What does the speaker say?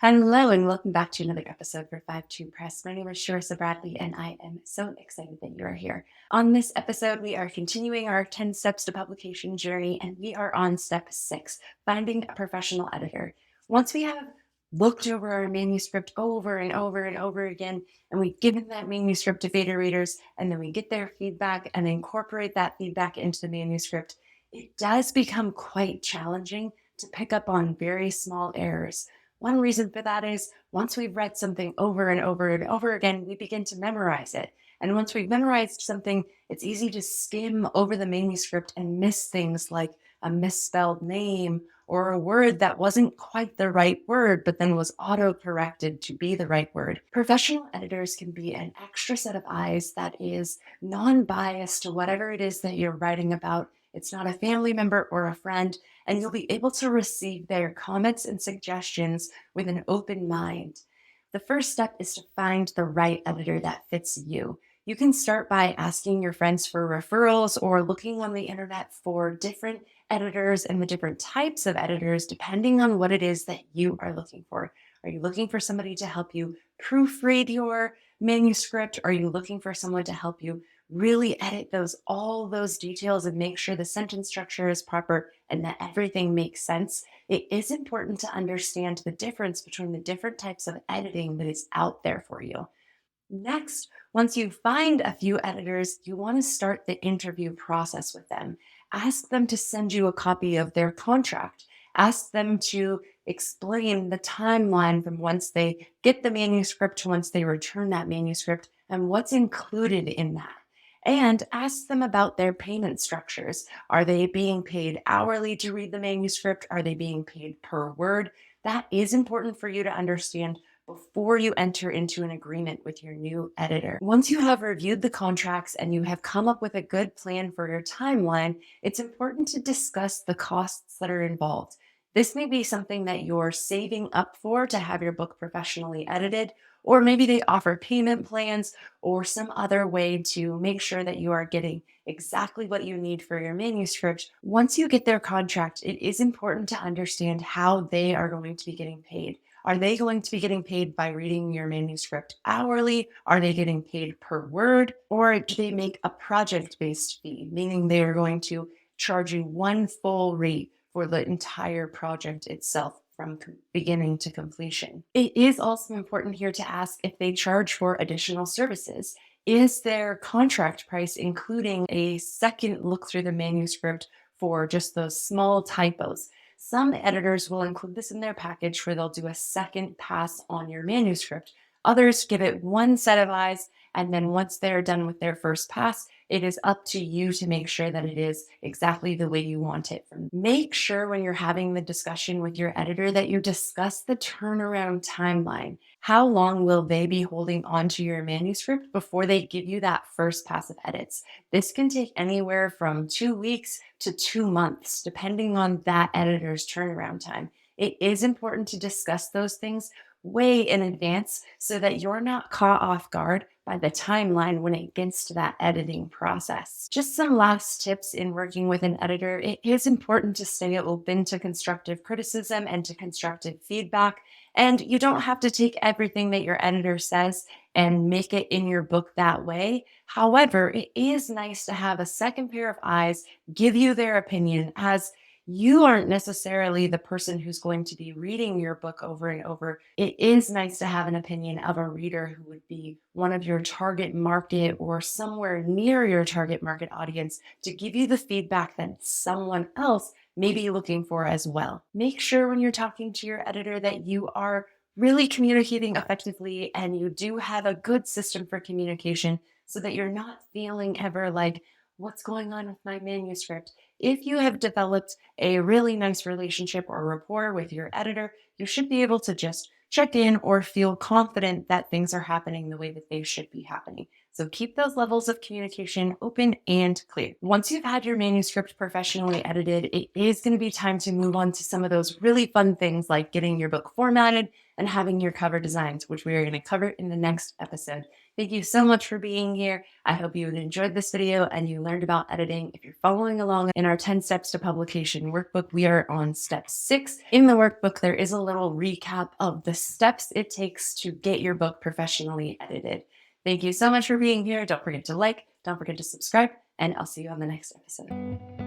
Hello and welcome back to another episode for 52 Press. My name is Sharissa Bradley and I am so excited that you are here. On this episode, we are continuing our 10 steps to publication journey and we are on step 6, finding a professional editor. Once we have looked over our manuscript over and over and over again, and we've given that manuscript to beta readers, and then we get their feedback and incorporate that feedback into the manuscript, it does become quite challenging to pick up on very small errors. One reason for that is once we've read something over and over and over again, we begin to memorize it. And once we've memorized something, it's easy to skim over the manuscript and miss things like a misspelled name or a word that wasn't quite the right word, but then was auto-corrected to be the right word. Professional editors can be an extra set of eyes that is non-biased to whatever it is that you're writing about. It's not a family member or a friend, and you'll be able to receive their comments and suggestions with an open mind. The first step is to find the right editor that fits you. You can start by asking your friends for referrals or looking on the internet for different editors and the different types of editors, depending on what it is that you are looking for. Are you looking for somebody to help you proofread your manuscript? Are you looking for someone to help you really edit all those details and make sure the sentence structure is proper and that everything makes sense? It is important to understand the difference between the different types of editing that is out there for you. Next, once you find a few editors, you want to start the interview process with them. Ask them to send you a copy of their contract. Ask them to explain the timeline from once they get the manuscript to once they return that manuscript and what's included in that. And ask them about their payment structures. Are they being paid hourly to read the manuscript? Are they being paid per word? That is important for you to understand before you enter into an agreement with your new editor. Once you have reviewed the contracts and you have come up with a good plan for your timeline, it's important to discuss the costs that are involved. This may be something that you're saving up for to have your book professionally edited, or maybe they offer payment plans or some other way to make sure that you are getting exactly what you need for your manuscript. Once you get their contract, it is important to understand how they are going to be getting paid. Are they going to be getting paid by reading your manuscript hourly? Are they getting paid per word? Or do they make a project-based fee, meaning they are going to charge you one full rate for the entire project itself from beginning to completion? It is also important here to ask if they charge for additional services. Is their contract price including a second look through the manuscript for just those small typos? Some editors will include this in their package where they'll do a second pass on your manuscript. Others give it one set of eyes, and then once they're done with their first pass, it is up to you to make sure that it is exactly the way you want it. Make sure when you're having the discussion with your editor that you discuss the turnaround timeline. How long will they be holding onto your manuscript before they give you that first pass of edits? This can take anywhere from 2 weeks to 2 months, depending on that editor's turnaround time. It is important to discuss those things way in advance so that you're not caught off guard by the timeline when it gets to that editing process. Just some last tips in working with an editor. It is important to stay open to constructive criticism and to constructive feedback. And you don't have to take everything that your editor says and make it in your book that way. However, it is nice to have a second pair of eyes give you their opinion, as you aren't necessarily the person who's going to be reading your book over and over. It is nice to have an opinion of a reader who would be one of your target market or somewhere near your target market audience to give you the feedback that someone else may be looking for as well. Make sure when you're talking to your editor that you are really communicating effectively and you do have a good system for communication so that you're not feeling ever like, what's going on with my manuscript? If you have developed a really nice relationship or rapport with your editor, you should be able to just check in or feel confident that things are happening the way that they should be happening. So keep those levels of communication open and clear. Once you've had your manuscript professionally edited, it is going to be time to move on to some of those really fun things like getting your book formatted and having your cover designs, which we are going to cover in the next episode. Thank you so much for being here. I hope you enjoyed this video and you learned about editing. If you're following along in our 10 steps to publication workbook, we are on step 6. In the workbook, there is a little recap of the steps it takes to get your book professionally edited. Thank you so much for being here. Don't forget to like, don't forget to subscribe, and I'll see you on the next episode.